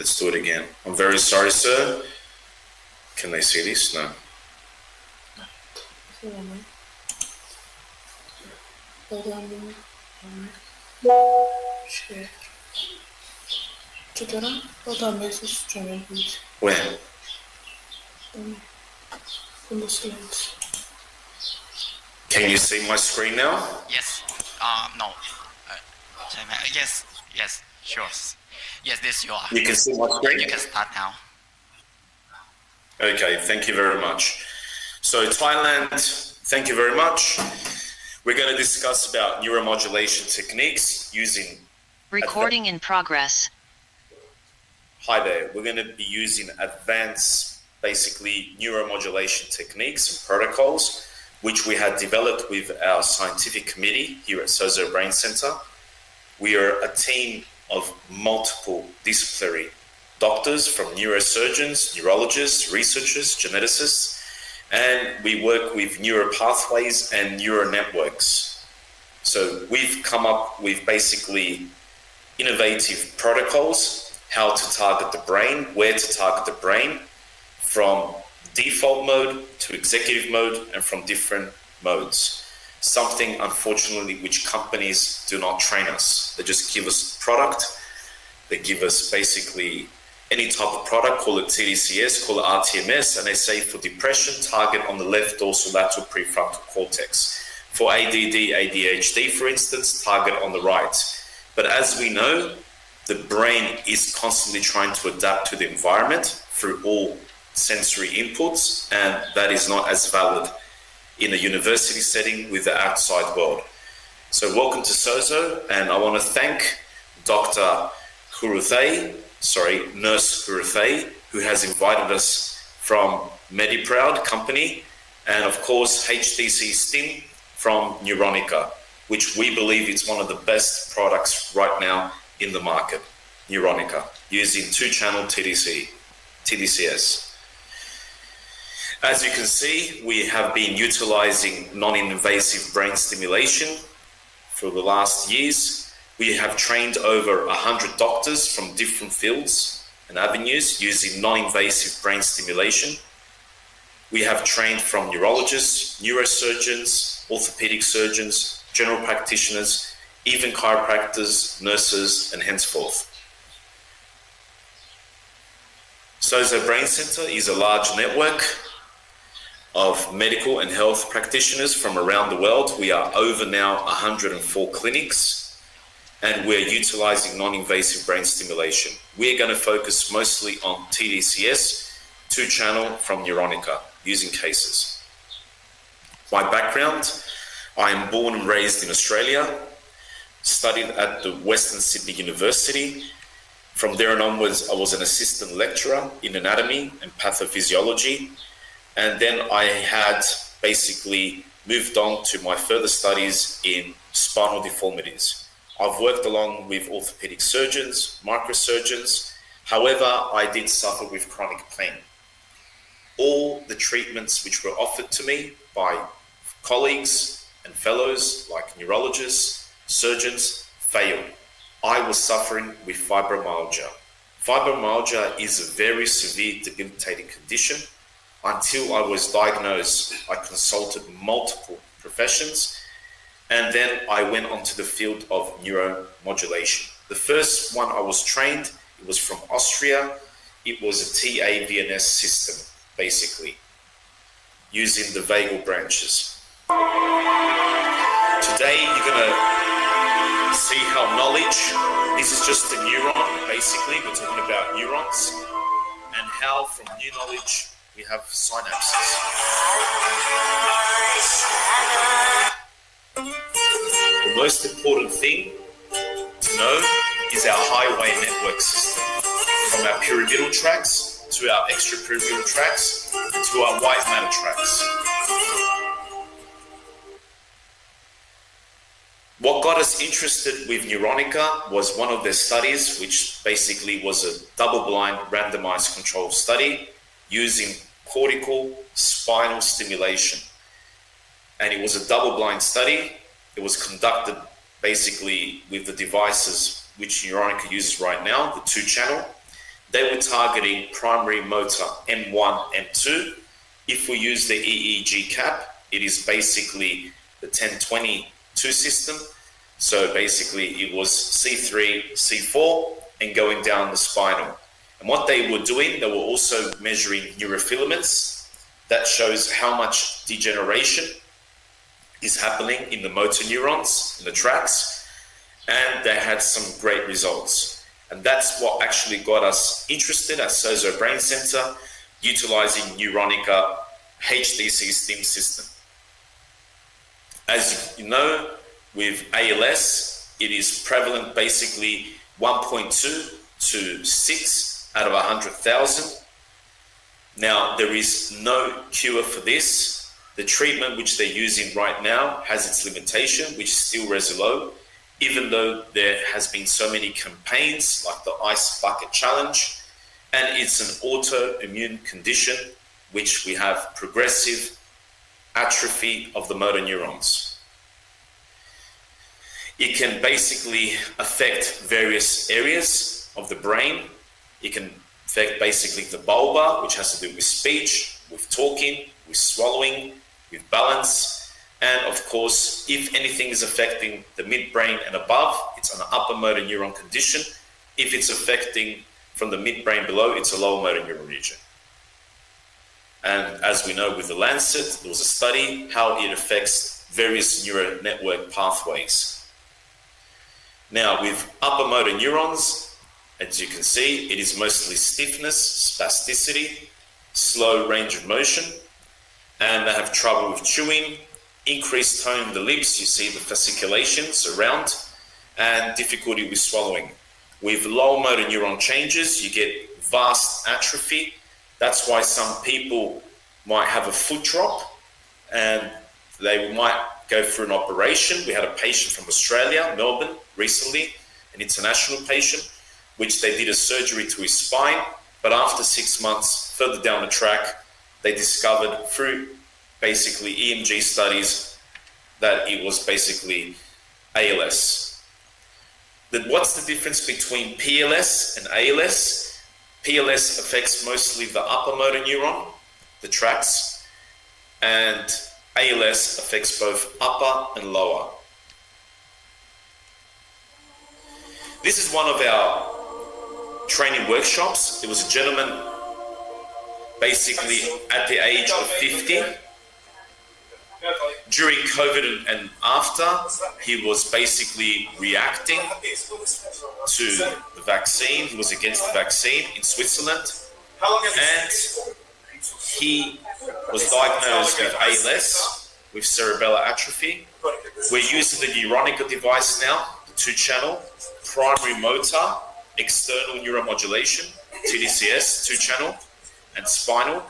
Let's do it again. I'm very sorry, sir. Can they see this? No. Where? Can you see my screen now? Yes. No. Yes. Yes. Sure. Yes, this you are. You can see my screen? You can start now. Okay, thank you very much. So Thailand, thank you very much. We're going to discuss about neuromodulation techniques using... Recording in progress. Hi there. We're going to be using advanced, basically, neuromodulation techniques and protocols, which we had developed with our scientific committee here at Sozo Brain Center. We are a team of multiple disciplinary doctors, from neurosurgeons, neurologists, researchers, geneticists, and we work with neuropathways and neural networks. So we've come up with basically innovative protocols, how to target the brain, where to target the brain, from default mode to executive mode, and from different modes. Something, unfortunately, which companies do not train us. They just give us product. They give us basically any type of product, call it tDCS, call it rTMS, and they say for depression, target on the left dorsolateral prefrontal cortex. For ADD, ADHD, for instance, target on the right. But as we know, the brain is constantly trying to adapt to the environment through all sensory inputs, and that is not as valid in a university setting with the outside world. So welcome to Sozo, and I want to thank Dr. Nurse Huruthay, who has invited us from MediProud company, and of course HTC STIM from Neuronica, which we believe is one of the best products right now in the market, Neuronica, using 2-channel tDCS. As you can see, we have been utilizing non-invasive brain stimulation for the last years. We have trained over 100 doctors from different fields and avenues using non-invasive brain stimulation. We have trained from neurologists, neurosurgeons, orthopedic surgeons, general practitioners, even chiropractors, nurses, and henceforth. Sozo Brain Center is a large network of medical and health practitioners from around the world. We are over now 104 clinics, and we're utilizing non-invasive brain stimulation. We're going to focus mostly on tDCS, 2-channel from Neuronica, using cases. My background, I am born and raised in Australia, studied at the Western Sydney University. From there on onwards, I was an assistant lecturer in anatomy and pathophysiology. And then I had basically moved on to my further studies in spinal deformities. I've worked along with orthopedic surgeons, microsurgeons. However, I did suffer with chronic pain. All the treatments which were offered to me by colleagues and fellows like neurologists, surgeons, failed. I was suffering with fibromyalgia. Fibromyalgia is a very severe debilitating condition. Until I was diagnosed, I consulted multiple professions, and then I went onto the field of neuromodulation. The first one I was trained, it was from Austria. It was a TAVNS system, basically, using the vagal branches. Today, you're going to see how knowledge, this is just a neuron, basically. We're talking about neurons, and how from new knowledge, we have synapses. The most important thing to know is our highway network system. From our pyramidal tracts to our extrapyramidal tracts to our white matter tracts. What got us interested with Neuronica was one of their studies, which basically was a double-blind randomized controlled study using cortical spinal stimulation. And it was a double-blind study. It was conducted basically with the devices which Neuronica uses right now, the 2-channel. they were targeting primary motor M1, M2. If we use the EEG cap, it is basically the 1022 system. So basically it was C3, C4, and going down the spinal. And what they were doing, they were also measuring neurofilaments. That shows how much degeneration is happening in the motor neurons, in the tracts, and they had some great results. And that's what actually got us interested at Sozo Brain Center, utilizing Neuronica tDCS STEM system. As you know, with ALS, it is prevalent basically 1.2 to 6 out of 100,000. Now, there is no cure for this. The treatment which they're using right now has its limitation, which is still Resolute, even though there has been so many campaigns like the Ice Bucket Challenge, and it's an autoimmune condition which we have progressive atrophy of the motor neurons. It can basically affect various areas of the brain. It can affect basically the bulba, which has to do with speech, with talking, with swallowing, with balance. And of course, if anything is affecting the midbrain and above, it's an upper motor neuron condition. If it's affecting from the midbrain below, it's a lower motor neuron region. And as we know with the Lancet, there was a study how it affects various neural network pathways. Now, with upper motor neurons, as you can see, it is mostly stiffness, spasticity, slow range of motion, and they have trouble with chewing, increased tone in the lips, you see the fasciculations around, and difficulty with swallowing. With low motor neuron changes, you get vast atrophy. That's why some people might have a foot drop and they might go through an operation. We had a patient from Australia, Melbourne, recently, an international patient, which they did a surgery to his spine, but after 6 months further down the track, they discovered through basically EMG studies that it was basically ALS. What's the difference between PLS and ALS? PLS affects mostly the upper motor neuron, the tracts, and ALS affects both upper and lower. This is one of our training workshops. There was a gentleman basically at the age of 50. During COVID and after, he was basically reacting to the vaccine. He was against the vaccine in Switzerland. And he was diagnosed with ALS, with cerebellar atrophy. We're using the Neuronica device now, the 2-channel, primary motor, external neuromodulation, tDCS, 2-channel, and spinal.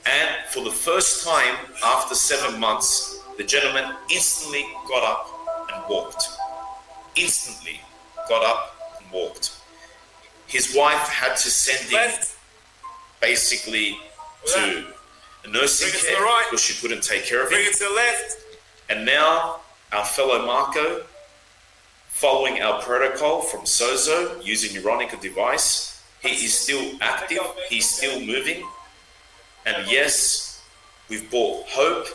And for the first time, after 7 months, the gentleman instantly got up and walked. Instantly got up and walked. His wife had to send him basically to a nursing care because she couldn't take care of him. And now our fellow Marco, following our protocol from Sozo, using Neuronica device, he is still active, he's still moving. And yes, we've brought hope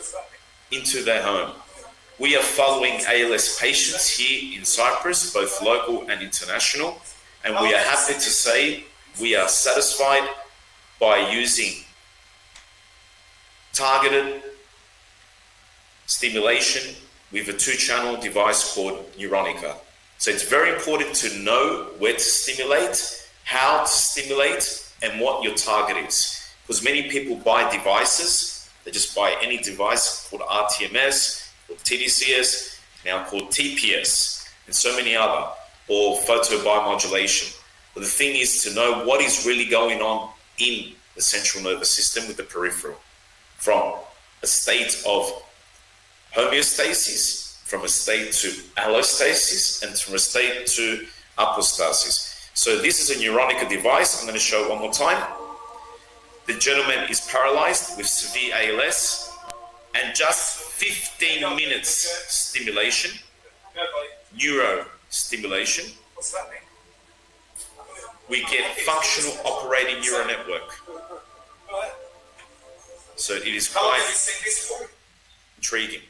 into their home. We are following ALS patients here in Cyprus, both local and international, and we are happy to say we are satisfied by using targeted stimulation with a 2-channel device called Neuronica. So it's very important to know where to stimulate, how to stimulate, and what your target is. Because many people buy devices, they just buy any device called RTMS, or tDCS, now called TPS, and so many other, or photobiomodulation. But the thing is to know what is really going on in the central nervous system with the peripheral, from a state of homeostasis, from a state to allostasis, and from a state to apostasis. So this is a Neuronica device. I'm going to show it one more time. The gentleman is paralyzed with severe ALS, and just 15 minutes stimulation, neuro stimulation, we get functional operating neural network. So it is quite intriguing.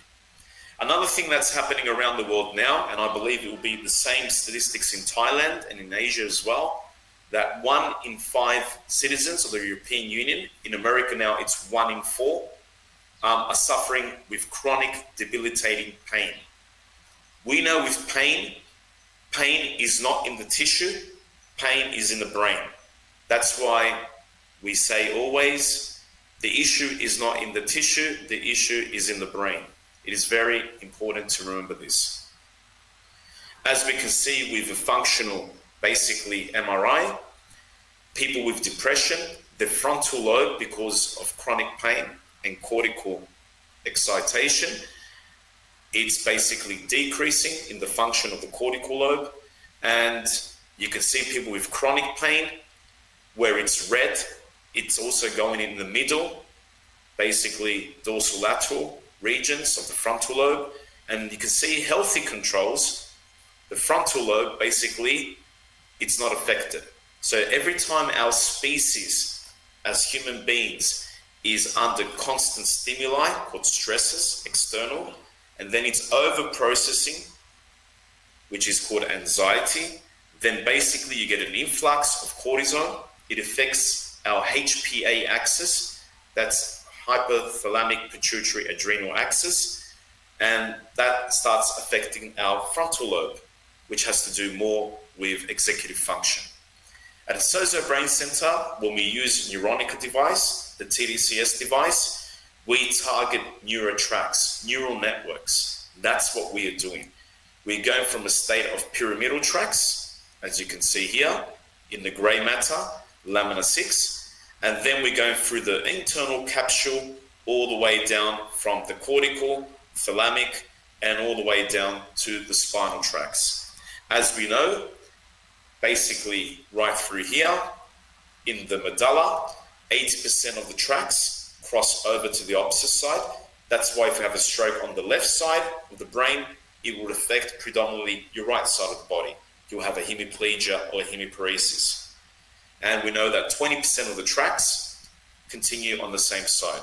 Another thing that's happening around the world now, and I believe it will be the same statistics in Thailand and in Asia as well, that 1 in 5 citizens of the European Union, in America now it's 1 in 4, are suffering with chronic debilitating pain. We know with pain is not in the tissue, pain is in the brain. That's why we say always, the issue is not in the tissue, the issue is in the brain. It is very important to remember this. As we can see with a functional, basically MRI, people with depression, the frontal lobe, because of chronic pain and cortical excitation, it's basically decreasing in the function of the cortical lobe. And you can see people with chronic pain, where it's red, it's also going in the middle, basically dorsolateral regions of the frontal lobe. And you can see healthy controls, the frontal lobe, basically, it's not affected. So every time our species as human beings is under constant stimuli called stresses, external, and then it's over processing, which is called anxiety, then basically you get an influx of cortisol. It affects our HPA axis, that's hypothalamic pituitary adrenal axis, and that starts affecting our frontal lobe, which has to do more with executive function. At Sozo Brain Center, when we use Neuronica device, the tDCS device, we target neural tracks, neural networks. That's what we are doing. We're going from a state of pyramidal tracks, as you can see here, in the gray matter, lamina 6, and then we're going through the internal capsule all the way down from the cortical, thalamic, and all the way down to the spinal tracts. As we know, basically right through here in the medulla, 80% of the tracts cross over to the opposite side. That's why if you have a stroke on the left side of the brain, it will affect predominantly your right side of the body. You'll have a hemiplegia or a hemiparesis. And we know that 20% of the tracts continue on the same side.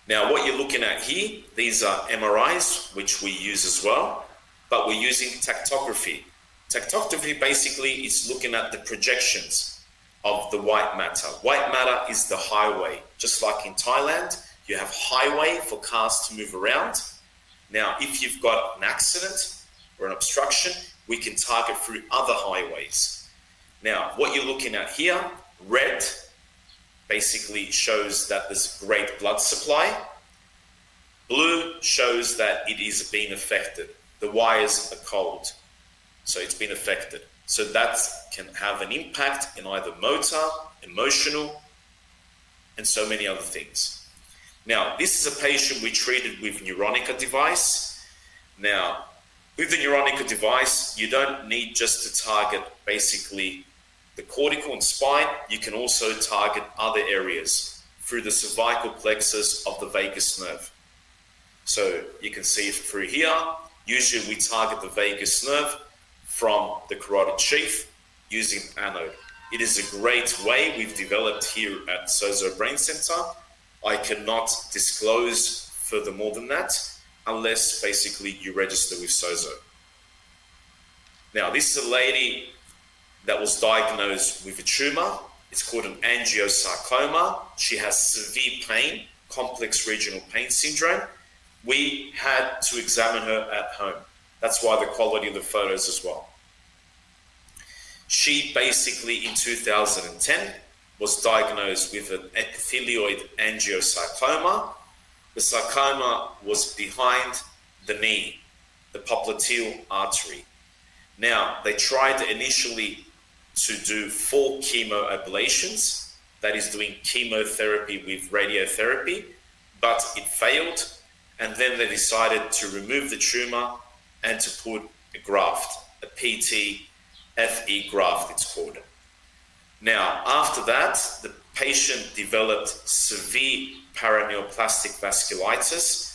Now, what you're looking at here, these are MRIs, which we use as well, but we're using tactography. Tactography basically is looking at the projections of the white matter. White matter is the highway. Just like in Thailand, you have highway for cars to move around. Now, if you've got an accident or an obstruction, we can target through other highways. Now, what you're looking at here, red, basically shows that there's great blood supply. Blue shows that it is being affected. The wires are cold, so it's been affected. So that can have an impact in either motor, emotional, and so many other things. Now, this is a patient we treated with Neuronica device. Now, with the Neuronica device, you don't need just to target basically the cortical and spine. You can also target other areas through the cervical plexus of the vagus nerve. So you can see it through here. Usually we target the vagus nerve from the carotid sheath using anode. It is a great way we've developed here at Sozo Brain Center. I cannot disclose further more than that unless basically you register with Sozo. Now, this is a lady that was diagnosed with a tumor. It's called an angiosarcoma. She has severe pain, complex regional pain syndrome. We had to examine her at home. That's why the quality of the photos as well. She basically in 2010 was diagnosed with an epithelioid angiosarcoma. The sarcoma was behind the knee, the popliteal artery. Now, they tried initially to do 4 chemoablations, that is doing chemotherapy with radiotherapy, but it failed. And then they decided to remove the tumor and to put a graft, a PTFE graft it's called. Now, after that, the patient developed severe paraneoplastic vasculitis,